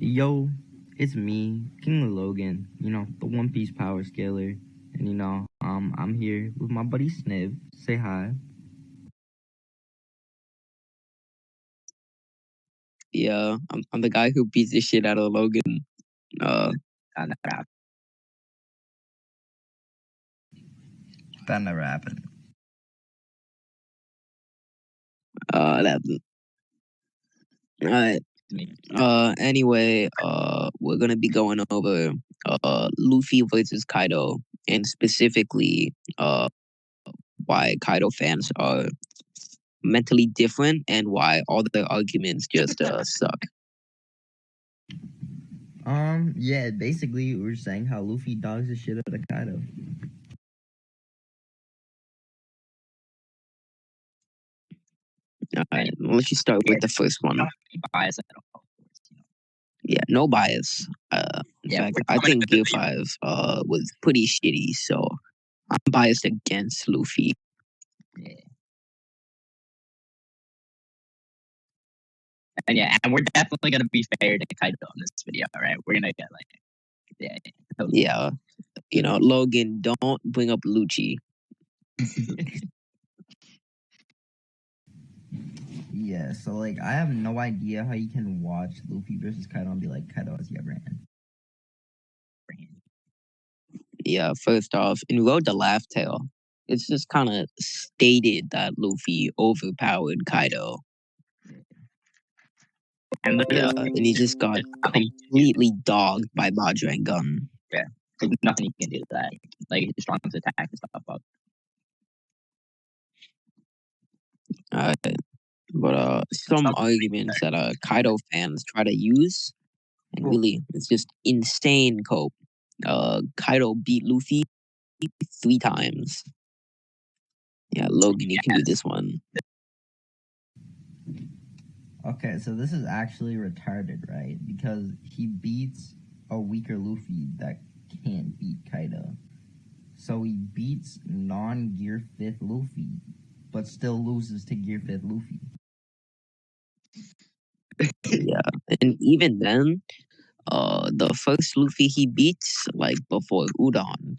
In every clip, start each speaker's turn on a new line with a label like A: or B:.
A: Yo, it's me, King Logan, the One Piece power scaler. And I'm here with my buddy Sniv. Say hi.
B: Yeah, I'm the guy who beats the shit out of Logan. On that rap.
A: That never happened.
B: That. Alright. Anyway, we're gonna be going over Luffy versus Kaido, and specifically why Kaido fans are mentally different and why all their arguments just suck.
A: Yeah, basically we're saying how Luffy dogs the shit out of Kaido.
B: Alright, let's just start with the first one.
C: Bias at all.
B: Yeah, no bias. In fact, I think Gear 5 was pretty shitty, so I'm biased against Luffy.
C: Yeah. And we're definitely gonna be fair to Kaido on this video, right? We're gonna get
B: yeah. Logan, don't bring up Lucci.
A: Yeah, so I have no idea how you can watch Luffy versus Kaido and be like, Kaido has the upper hand.
B: Yeah, first off, in Road to Laugh Tale, it's just kind of stated that Luffy overpowered Kaido. And he just got completely dogged by Bajrang Gun.
C: Yeah, there's nothing he can do to that. Like, his strongest attack and stuff up.
B: But some arguments that Kaido fans try to use, and really, it's just insane cope. Kaido beat Luffy 3 times. Yeah, Logan, you can do this one.
A: Okay, so this is actually retarded, right? Because he beats a weaker Luffy that can't beat Kaido. So he beats non-Gear 5th Luffy, but still loses to Gear 5th Luffy.
B: Yeah, and even then, the first Luffy he beats, before Udon,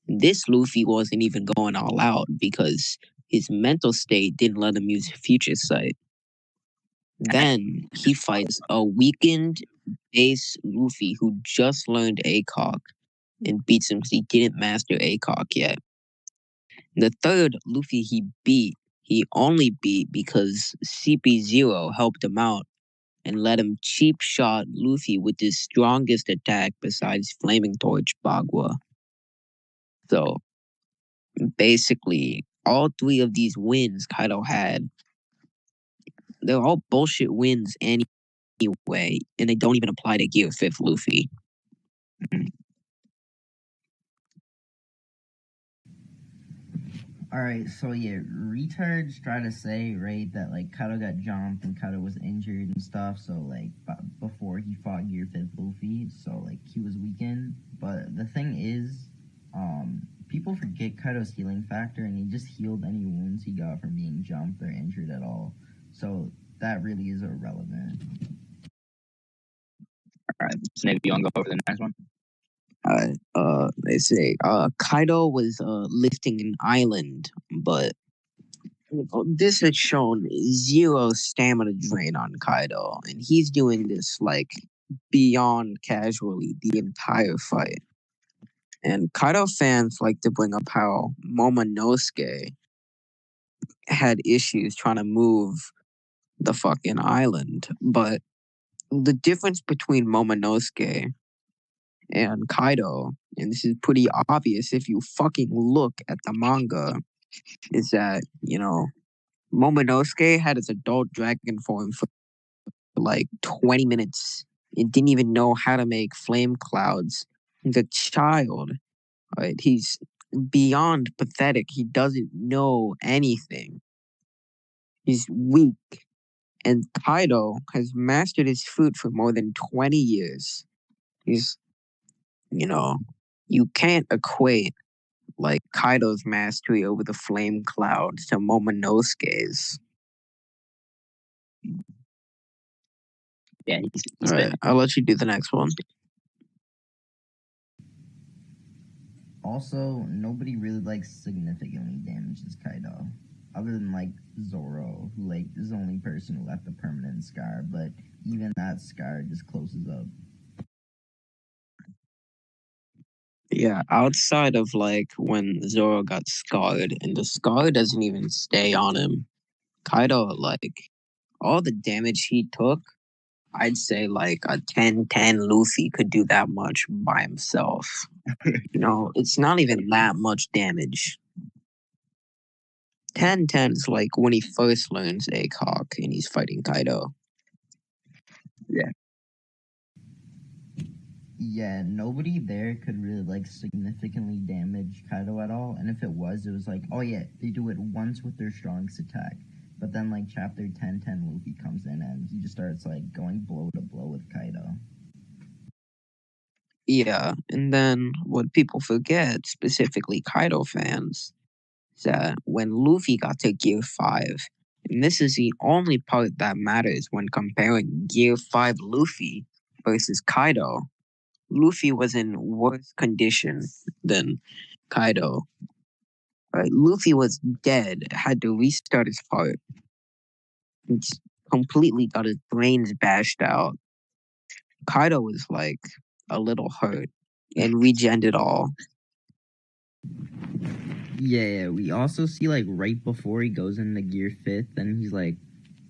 B: this Luffy wasn't even going all out because his mental state didn't let him use Future Sight. Then he fights a weakened base Luffy who just learned ACOG and beats him because he didn't master ACOG yet. The third Luffy he only beat because CP0 helped him out and let him cheap shot Luffy with his strongest attack besides Flaming Torch Bagua. So basically, all 3 of these wins Kaido had, they're all bullshit wins anyway, and they don't even apply to Gear 5th Luffy.
A: Alright, so yeah, retards try to say, right, that Kaido got jumped and Kaido was injured and stuff, so before he fought Gear 5th Luffy, so he was weakened. But the thing is, people forget Kaido's healing factor, and he just healed any wounds he got from being jumped or injured at all. So that really is irrelevant.
C: Alright, so maybe you wanna go over the next one?
B: They say Kaido was lifting an island, but this had shown 0 stamina drain on Kaido, and he's doing this beyond casually the entire fight. And Kaido fans like to bring up how Momonosuke had issues trying to move the fucking island, but the difference between Momonosuke and Kaido, and this is pretty obvious if you fucking look at the manga, is that, Momonosuke had his adult dragon form for 20 minutes and didn't even know how to make flame clouds. He's a child, right? He's beyond pathetic. He doesn't know anything. He's weak. And Kaido has mastered his food for more than 20 years. He's, you can't equate Kaido's mastery over the flame clouds to Momonosuke's.
C: Yeah, he's
B: All right, I'll let you do the next one.
A: Also, nobody really like significantly damages Kaido, other than like Zoro, who like is the only person who left a permanent scar. But even that scar just closes up.
B: Yeah, outside of like when Zoro got scarred, and the scar doesn't even stay on him. Kaido, like all the damage he took, I'd say like a 10-10 Luffy could do that much by himself. It's not even that much damage. 10-10 is like when he first learns Hawk and he's fighting Kaido.
A: Yeah, nobody there could really like significantly damage Kaido at all. And if it was like, oh yeah, they do it once with their strongest attack. But then like chapter 10-10 Luffy comes in and he just starts like going blow to blow with Kaido.
B: Yeah, and then what people forget, specifically Kaido fans, is that when Luffy got to Gear 5, and this is the only part that matters when comparing Gear 5 Luffy versus Kaido, Luffy was in worse condition than Kaido. Right? Luffy was dead, had to restart his heart. He's completely got his brains bashed out. Kaido was like a little hurt and regened it all.
A: Yeah, we also see like right before he goes into Gear 5th and he's like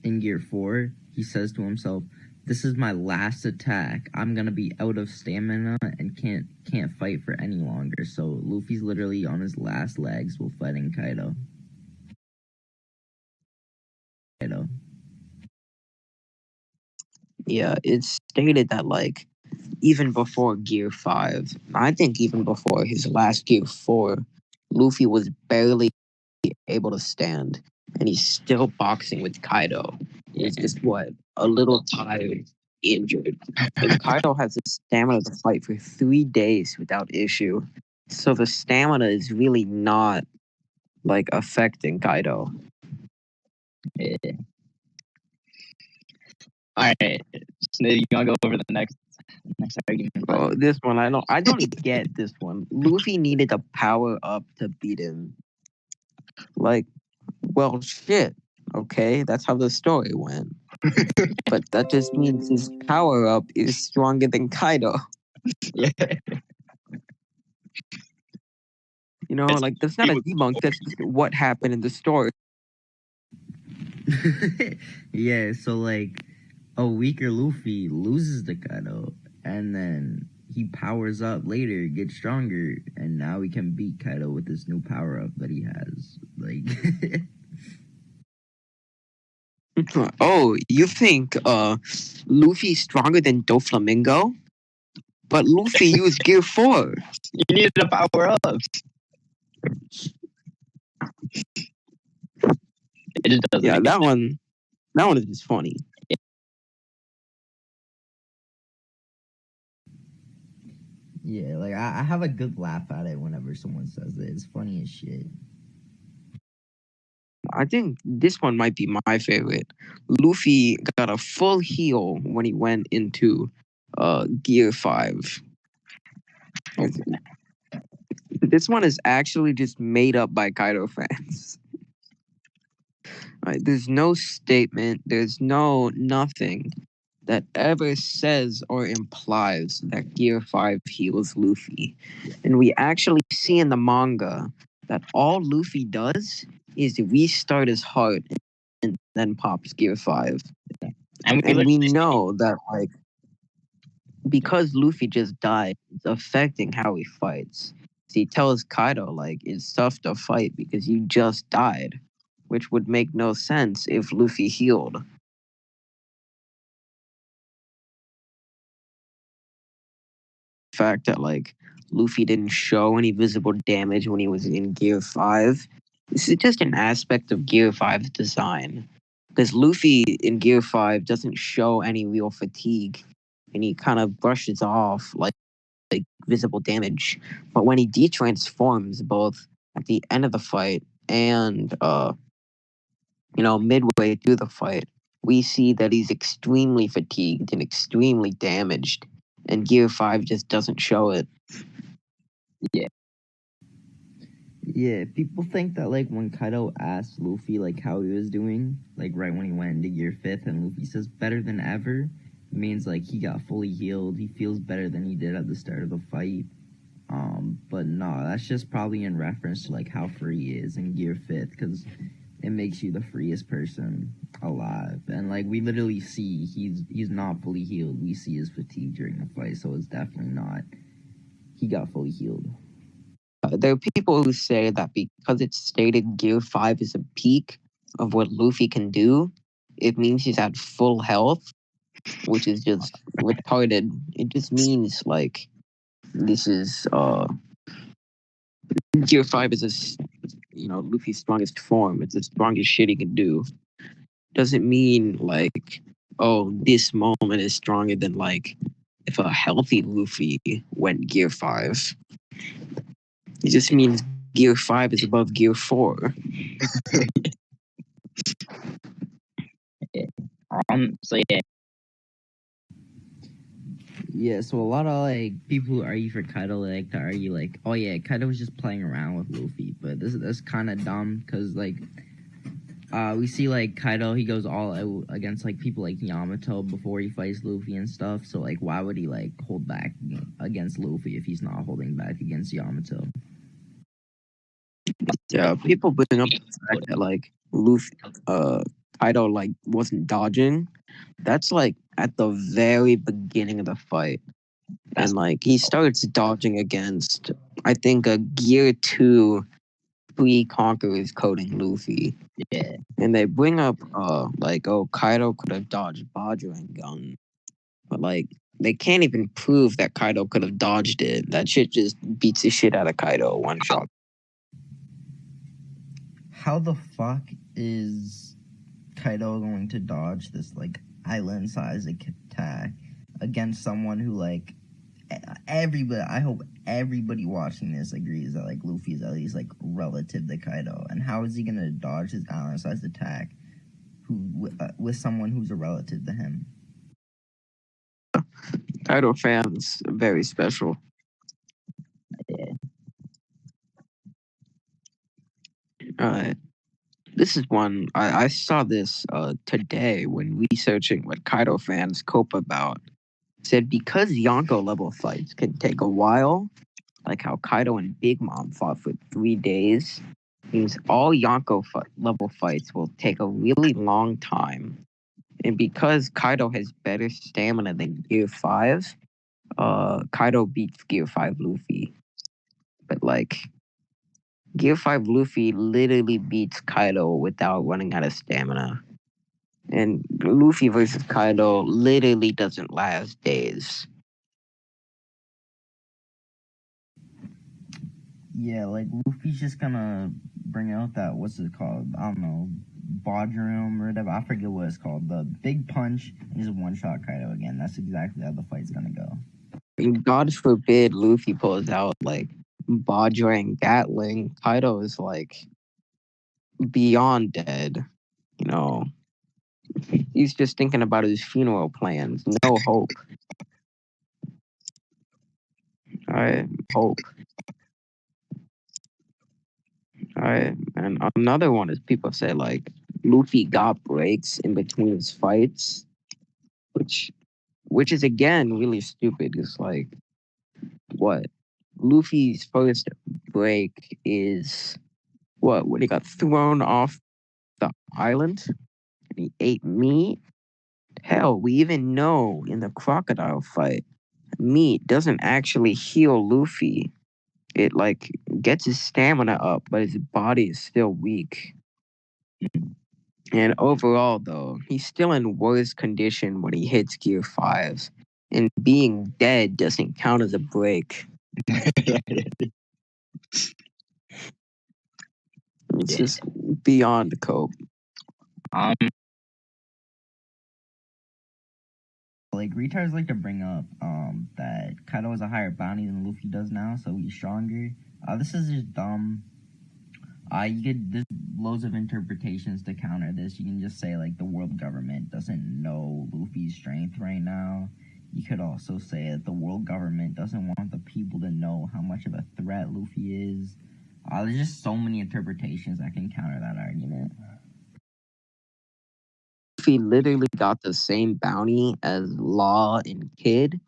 A: in Gear 4, he says to himself, "This is my last attack. I'm gonna be out of stamina and can't fight for any longer." So Luffy's literally on his last legs while fighting Kaido.
B: Yeah, it's stated that like even before Gear 5, I think even before his last Gear 4, Luffy was barely able to stand. And he's still boxing with Kaido. He's just a little tired, injured. And Kaido has the stamina to fight for 3 days without issue. So the stamina is really not like affecting Kaido.
C: Yeah. All right, so you wanna go over the next argument?
B: Oh, this one I don't get this one. Luffy needed to power up to beat him. Like, well, shit. Okay, that's how the story went. But that just means his power up is stronger than Kaido.
C: Yeah.
B: Like that's not a debunk. That's just what happened in the story.
A: Yeah, so like a weaker Luffy loses to Kaido, and then he powers up later, gets stronger, and now he can beat Kaido with this new power up that he has. Like,
B: Oh, you think Luffy's stronger than Doflamingo? But Luffy used Gear 4.
C: You need to power up. It just doesn't.
B: Yeah, that one is just funny.
A: yeah, like I have a good laugh at it whenever someone says it. It's funny as shit.
B: I think this one might be my favorite. Luffy got a full heal when he went into Gear 5. This one is actually just made up by Kaido fans. Right, there's no statement, there's nothing that ever says or implies that Gear 5 heals Luffy. And we actually see in the manga that all Luffy does is restart his heart and then pops Gear 5.
C: And
B: we know that, like, because Luffy just died, it's affecting how he fights. So he tells Kaido, like, it's tough to fight because you just died, which would make no sense if Luffy healed. Fact that, like, Luffy didn't show any visible damage when he was in Gear 5. This is just an aspect of Gear 5's design. Because Luffy in Gear 5 doesn't show any real fatigue, and he kind of brushes off like visible damage. But when he detransforms, both at the end of the fight and midway through the fight, we see that he's extremely fatigued and extremely damaged, and Gear 5 just doesn't show it.
A: Yeah, people think that like when Kaido asked Luffy like how he was doing, like right when he went into year 5th, and Luffy says better than ever, it means like he got fully healed. He feels better than he did at the start of the fight. But no, that's just probably in reference to like how free he is in year 5th, because it makes you the freest person alive. And like we literally see he's not fully healed. We see his fatigue during the fight, so it's definitely not he got fully healed.
B: There are people who say that because it's stated Gear 5 is a peak of what Luffy can do, it means he's at full health, which is just retarded. It just means like this is Gear 5 is Luffy's strongest form. It's the strongest shit he can do. Doesn't mean like, oh, this moment is stronger than like if a healthy Luffy went Gear 5. It just means Gear 5 is above Gear 4.
C: So yeah.
A: Yeah, so a lot of like people who argue for Kaido like to argue like, oh yeah, Kaido was just playing around with Luffy, but that's kind of dumb because like we see like Kaido, he goes all out against like people like Yamato before he fights Luffy and stuff. So like, why would he like hold back against Luffy if he's not holding back against Yamato?
B: Yeah, people bring up the fact that like Luffy, Kaido like wasn't dodging. That's like at the very beginning of the fight, and like he starts dodging against, I think, a Gear 2 pre-Conqueror's coding Luffy.
C: Yeah.
B: And they bring up like, oh, Kaido could have dodged Bajra Gun, but like they can't even prove that Kaido could have dodged it. That shit just beats the shit out of Kaido one shot.
A: How the fuck is Kaido going to dodge this like island size attack against someone who like everybody? I hope everybody watching this agrees that like Luffy is at least like relative to Kaido, and how is he gonna dodge his island size attack with someone who's a relative to him?
B: Kaido fans very special.
C: Yeah.
B: This is one I saw this today when researching what Kaido fans cope about. Said because Yonko level fights can take a while, like how Kaido and Big Mom fought for 3 days, means all Yonko level fights will take a really long time. And because Kaido has better stamina than Gear 5, Kaido beats Gear 5 Luffy. But like Gear 5 Luffy literally beats Kaido without running out of stamina. And Luffy versus Kaido literally doesn't last days.
A: Yeah, like Luffy's just gonna bring out that what's it called? I don't know, Bodrum or whatever. I forget what it's called. The big punch and just one shot Kaido again. That's exactly how the fight's gonna go.
B: And God forbid Luffy pulls out like Bajra and Gatling. Kaido is like beyond dead. You know, he's just thinking about his funeral plans. No hope. All right, hope. All right, and another one is people say like Luffy got breaks in between his fights, which is again really stupid. It's like what Luffy's first break is what when he got thrown off the island and he ate meat. Hell, we even know in the crocodile fight, meat doesn't actually heal Luffy. It like gets his stamina up, but his body is still weak. And overall, though, he's still in worse condition when he hits Gear 5. And being dead doesn't count as a break. It's just beyond the cope.
A: Like retards like to bring up that Kaido has a higher bounty than Luffy does now, so he's stronger. This is just dumb. There's loads of interpretations to counter this. You can just say like the world government doesn't know Luffy's strength right now. You could also say that the world government doesn't want the people to know how much of a threat Luffy is. There's just so many interpretations that can counter that argument.
B: Luffy literally got the same bounty as Law and Kid.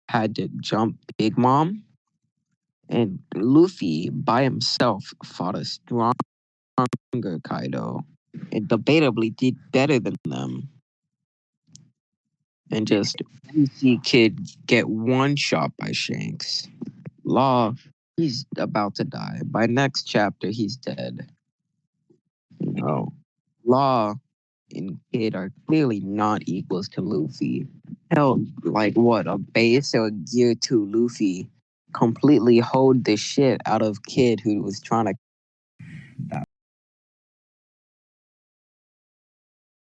B: Had to jump Big Mom. And Luffy by himself fought a stronger Kaido. And debatably did better than them. And just we see Kid get one shot by Shanks. Law, he's about to die. By next chapter, he's dead. You know, Law and Kid are clearly not equals to Luffy. Hell, like what, a base or a gear 2 Luffy completely hold the shit out of Kid who was trying to.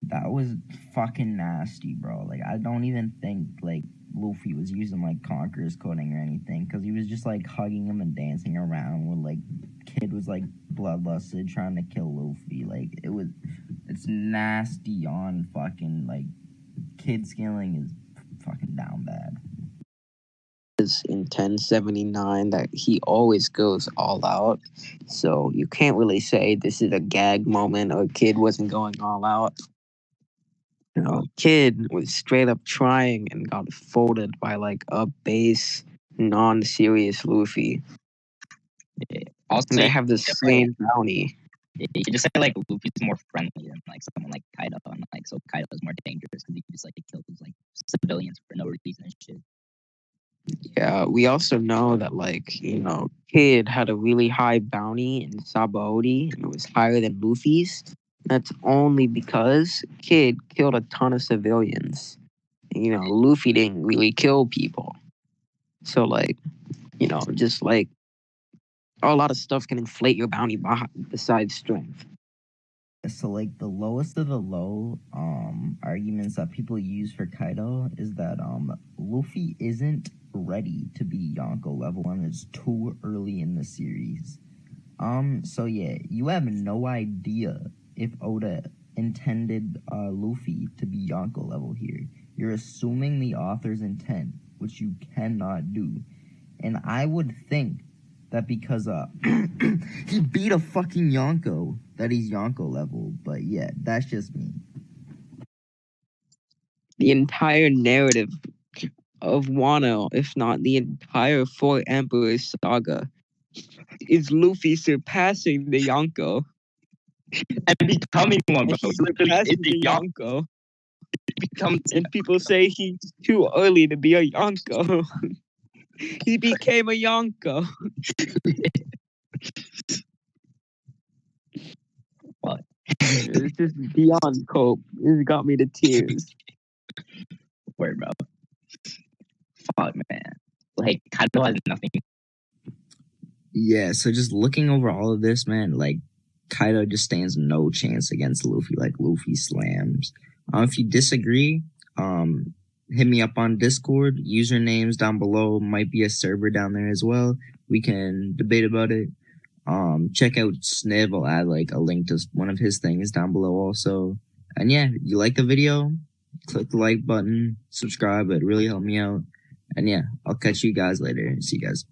A: That was fucking nasty, bro. Like, I don't even think, like, Luffy was using, like, Conqueror's coding or anything, because he was just, like, hugging him and dancing around when, like, Kid was, like, bloodlusted trying to kill Luffy. Like, it's nasty on fucking, like, Kid scaling is fucking down bad.
B: In 1079 that he always goes all out. So you can't really say this is a gag moment or Kid wasn't going all out. You know, Kid was straight up trying and got folded by like a base, non-serious Luffy.
C: Also,
B: And they have the same bounty.
C: you can just say like Luffy's more friendly than like someone like Kaido, and like so Kaido is more dangerous because he just like kills like civilians for no reason and shit.
B: Yeah, we also know that like, you know, Kid had a really high bounty in Sabaody and it was higher than Luffy's. That's only because Kid killed a ton of civilians. You know, Luffy didn't really kill people. So like, you know, just like a lot of stuff can inflate your bounty besides strength.
A: So, like, the lowest of the low arguments that people use for Kaido is that Luffy isn't ready to be Yonko level and it's too early in the series. So yeah, you have no idea if Oda intended Luffy to be Yonko level here. You're assuming the author's intent, which you cannot do. And I would think that because he beat a fucking Yonko, that he's Yonko level. But yeah, that's just me.
B: The entire narrative of Wano, if not the entire Four Emperors saga, is Luffy surpassing the Yonko.
C: And becoming one, bro.
B: Surpassing the Yonko. And people say he's too early to be a Yonko. He became a Yonko.
C: What?
B: This is beyond cope. This got me to tears.
C: Word, bro. Fuck, man. Like, Kaido has nothing.
A: Yeah, so just looking over all of this, man, like, Kaido just stands no chance against Luffy. Like, Luffy slams. If you disagree, hit me up on Discord. Usernames down below. Might be a server down there as well. We can debate about it. Check out Sniv. I'll add like a link to one of his things down below also. And yeah, you like the video, click the like button, subscribe. It really helped me out. And yeah, I'll catch you guys later. See you guys.